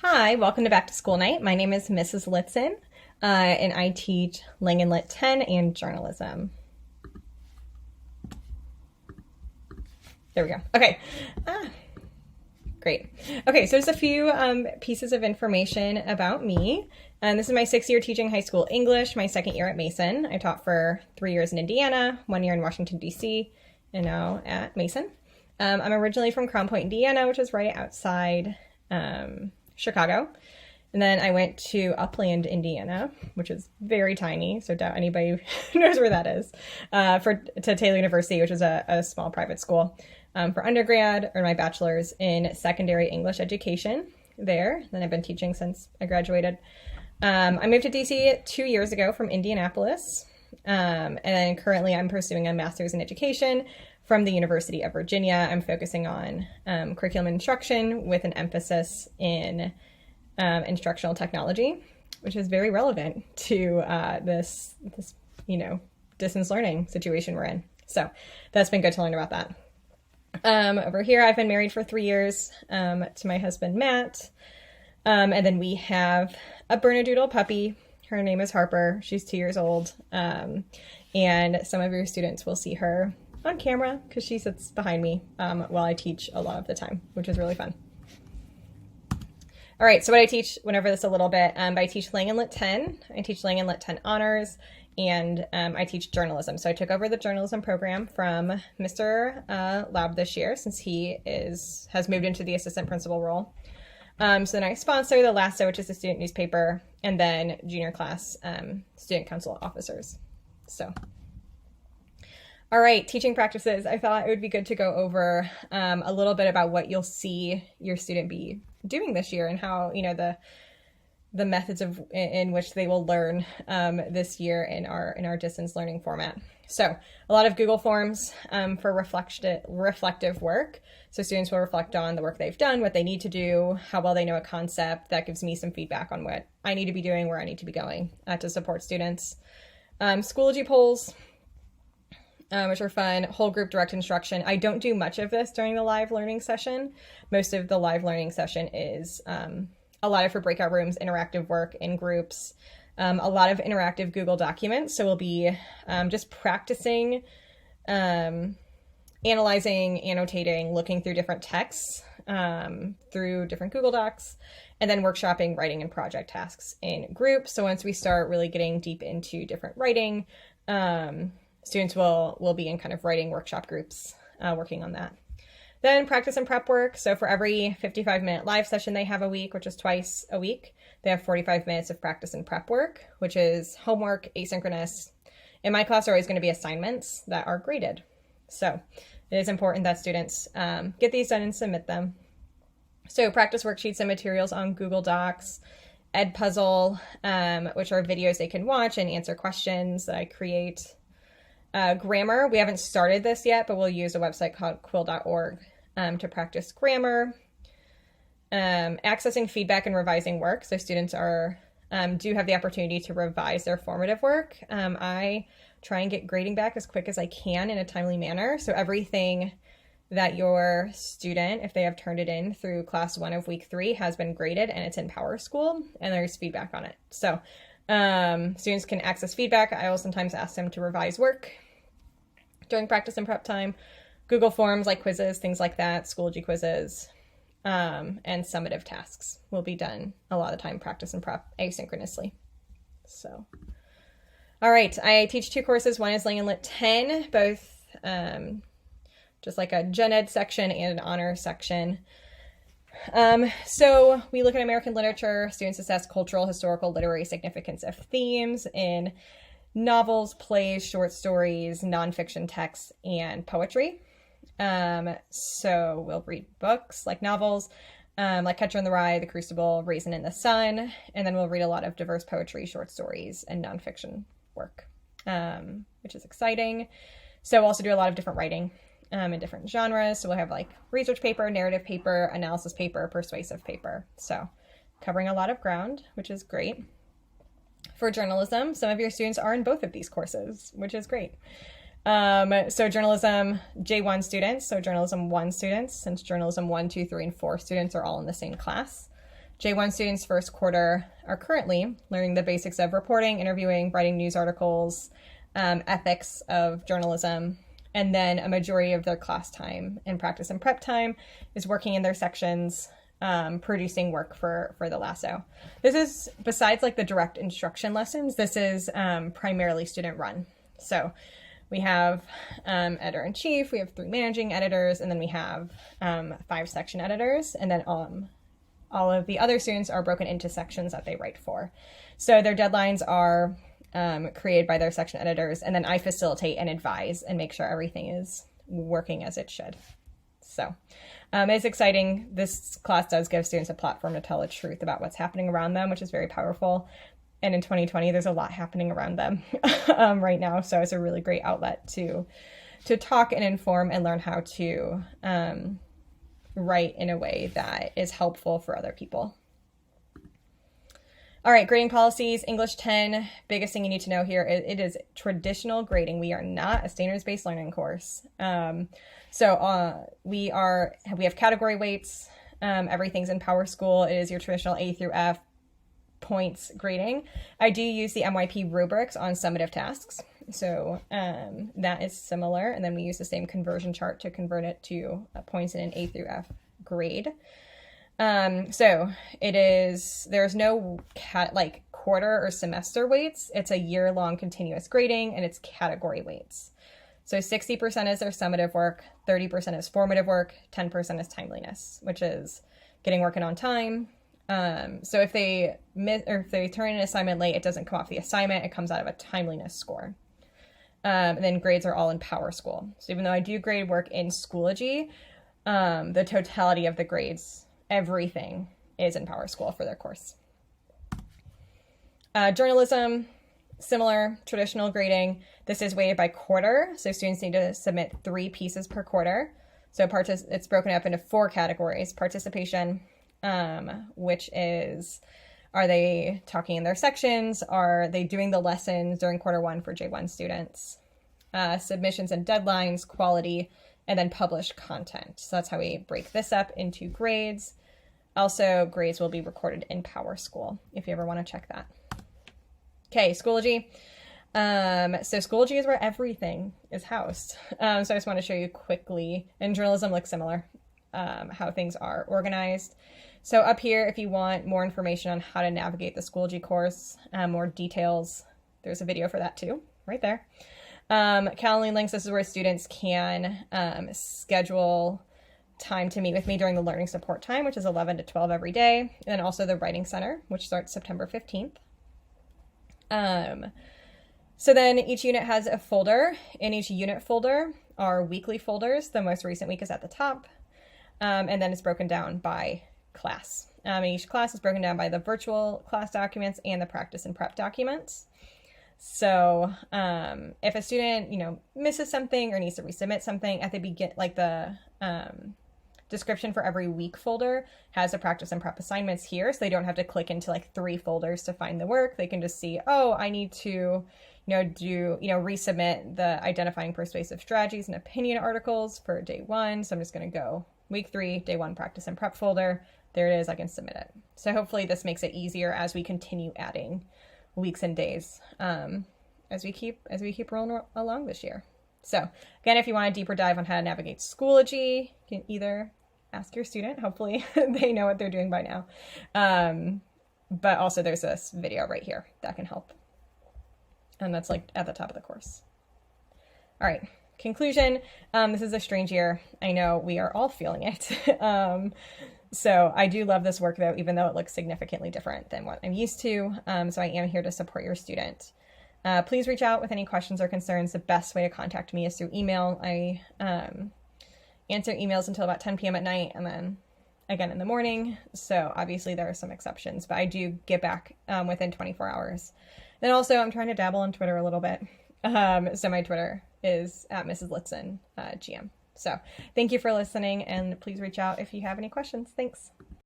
Hi, welcome to Back to School Night. My name is Mrs. Lietzen, and I teach Langen Lit 10 and journalism. There we go. Okay. Great. Okay, so just a few pieces of information about me. This is my 6th year teaching high school English, my 2nd year at Mason. I taught for 3 years in Indiana, 1 year in Washington, D.C., and now at Mason. I'm originally from Crown Point, Indiana, which is right outside Chicago. And then I went to Upland, Indiana, which is very tiny, so doubt anybody knows where that is, to Taylor University, which is a small private school. For undergrad, earned my bachelor's in secondary English education there. Then I've been teaching since I graduated. I moved to DC 2 years ago from Indianapolis, and currently I'm pursuing a master's in education from the University of Virginia. I'm focusing on curriculum instruction with an emphasis in instructional technology, which is very relevant to this distance learning situation we're in. So that's been good to learn about that. Over here, I've been married for 3 years to my husband, Matt. And then we have a Bernedoodle puppy. Her name is Harper. She's 2 years old. And some of your students will see her on camera because she sits behind me while I teach a lot of the time, which is really fun. All right, so what I teach, went over this a little bit, but I teach Langen Lit 10. I teach Langen Lit 10 honors, and I teach journalism. So I took over the journalism program from Mr. Laub this year, since he has moved into the assistant principal role. So then I sponsor the LASO, which is the student newspaper, and then junior class student council officers. So, all right, teaching practices. I thought it would be good to go over a little bit about what you'll see your student be doing this year and how, the methods in which they will learn this year in our distance learning format. So a lot of Google Forms for reflective work. So students will reflect on the work they've done, what they need to do, how well they know a concept. That gives me some feedback on what I need to be doing, where I need to be going to support students. Schoology polls, which are fun. Whole group direct instruction. I don't do much of this during the live learning session. Most of the live learning session is allotted for breakout rooms, interactive work in groups, a lot of interactive Google documents. So we'll be just practicing, analyzing, annotating, looking through different texts, through different Google Docs, and then workshopping writing and project tasks in groups. So once we start really getting deep into different writing, students will be in kind of writing workshop groups working on that. Then practice and prep work. So for every 55-minute live session they have a week, which is twice a week, they have 45 minutes of practice and prep work, which is homework, asynchronous. In my class are always going to be assignments that are graded. So it is important that students get these done and submit them. So practice worksheets and materials on Google Docs, Edpuzzle, which are videos they can watch and answer questions that I create. Grammar, we haven't started this yet, but we'll use a website called quill.org to practice grammar. Accessing feedback and revising work. So students do have the opportunity to revise their formative work. I try and get grading back as quick as I can in a timely manner. So everything that your student, if they have turned it in through class 1 of week 3, has been graded and it's in Power School and there's feedback on it. So students can access feedback. I will sometimes ask them to revise work during practice and prep time. Google Forms like quizzes, things like that, Schoology quizzes, and summative tasks will be done a lot of the time, practice and prep asynchronously. So, all right, I teach 2 courses. One is Langen Lit 10, both just like a gen ed section and an honor section. So we look at American literature. Students assess cultural, historical, literary significance of themes in novels, plays, short stories, nonfiction texts, and poetry. So we'll read books like novels, like Catcher in the Rye, The Crucible, Raisin in the Sun, and then we'll read a lot of diverse poetry, short stories, and nonfiction work, which is exciting. So we'll also do a lot of different writing in different genres. So we'll have like research paper, narrative paper, analysis paper, persuasive paper. So covering a lot of ground, which is great. For journalism, some of your students are in both of these courses, which is great. So journalism J1 students, so journalism 1 students, since journalism 1, 2, 3, and 4 students are all in the same class. J1 students first quarter are currently learning the basics of reporting, interviewing, writing news articles, ethics of journalism, and then a majority of their class time and practice and prep time is working in their sections, producing work for the LASSO. This is, besides like the direct instruction lessons, this is primarily student run. So we have editor-in-chief, we have 3 managing editors, and then we have 5 section editors, and then all of the other students are broken into sections that they write for. So their deadlines are created by their section editors, and then I facilitate and advise and make sure everything is working as it should. So it's exciting. This class does give students a platform to tell the truth about what's happening around them, which is very powerful. And in 2020, there's a lot happening around them right now. So it's a really great outlet to talk and inform and learn how to write in a way that is helpful for other people. All right, grading policies, English 10. Biggest thing you need to know here, it is traditional grading. We are not a standards-based learning course. We have category weights. Everything's in Power School. It is your traditional A through F points grading. I do use the MYP rubrics on summative tasks. So that is similar. And then we use the same conversion chart to convert it to points in an A through F grade. So there's no quarter or semester weights. It's a year-long continuous grading, and it's category weights. So 60% is their summative work, 30% is formative work, 10% is timeliness, which is getting work in on time. So if they turn in an assignment late, it doesn't come off the assignment, it comes out of a timeliness score. And then grades are all in Power School. So even though I do grade work in Schoology, the totality of the grades, everything is in Power School for their course. Journalism, similar, traditional grading. This is weighted by quarter. So students need to submit 3 pieces per quarter. So it's broken up into 4 categories. Participation, which is, are they talking in their sections? Are they doing the lessons during quarter 1 for J1 students? Submissions and deadlines, quality, and then published content. So that's how we break this up into grades. Also, grades will be recorded in Power School if you ever want to check that. Okay, Schoology. So Schoology is where everything is housed. So I just want to show you quickly, and journalism looks similar, how things are organized. So up here, if you want more information on how to navigate the Schoology course, more details, there's a video for that too, right there. Calendly links, this is where students can schedule time to meet with me during the learning support time, which is 11 to 12 every day. And then also the Writing Center, which starts September 15th. So then each unit has a folder. In each unit folder are weekly folders. The most recent week is at the top. And then it's broken down by class. Each class is broken down by the virtual class documents and the practice and prep documents. So if a student, misses something or needs to resubmit something at the beginning, like the description for every week folder has the practice and prep assignments here. So they don't have to click into 3 folders to find the work. They can just see, oh, I need to, resubmit the identifying persuasive strategies and opinion articles for day 1. So I'm just going to go week 3, day 1 practice and prep folder. There it is. I can submit it. So hopefully this makes it easier as we continue adding weeks and days as we keep rolling along this year. So again, if you want a deeper dive on how to navigate Schoology, you can either ask your student. Hopefully they know what they're doing by now. But also there's this video right here that can help. And that's at the top of the course. All right, conclusion. This is a strange year. I know we are all feeling it. So I do love this work though, even though it looks significantly different than what I'm used to. So I am here to support your student. Please reach out with any questions or concerns. The best way to contact me is through email. I answer emails until about 10 p.m. at night and then again in the morning. So obviously there are some exceptions, but I do get back within 24 hours. Then also I'm trying to dabble on Twitter a little bit. So my Twitter is at Mrs. Lietzen, GM. So thank you for listening, and please reach out if you have any questions. Thanks.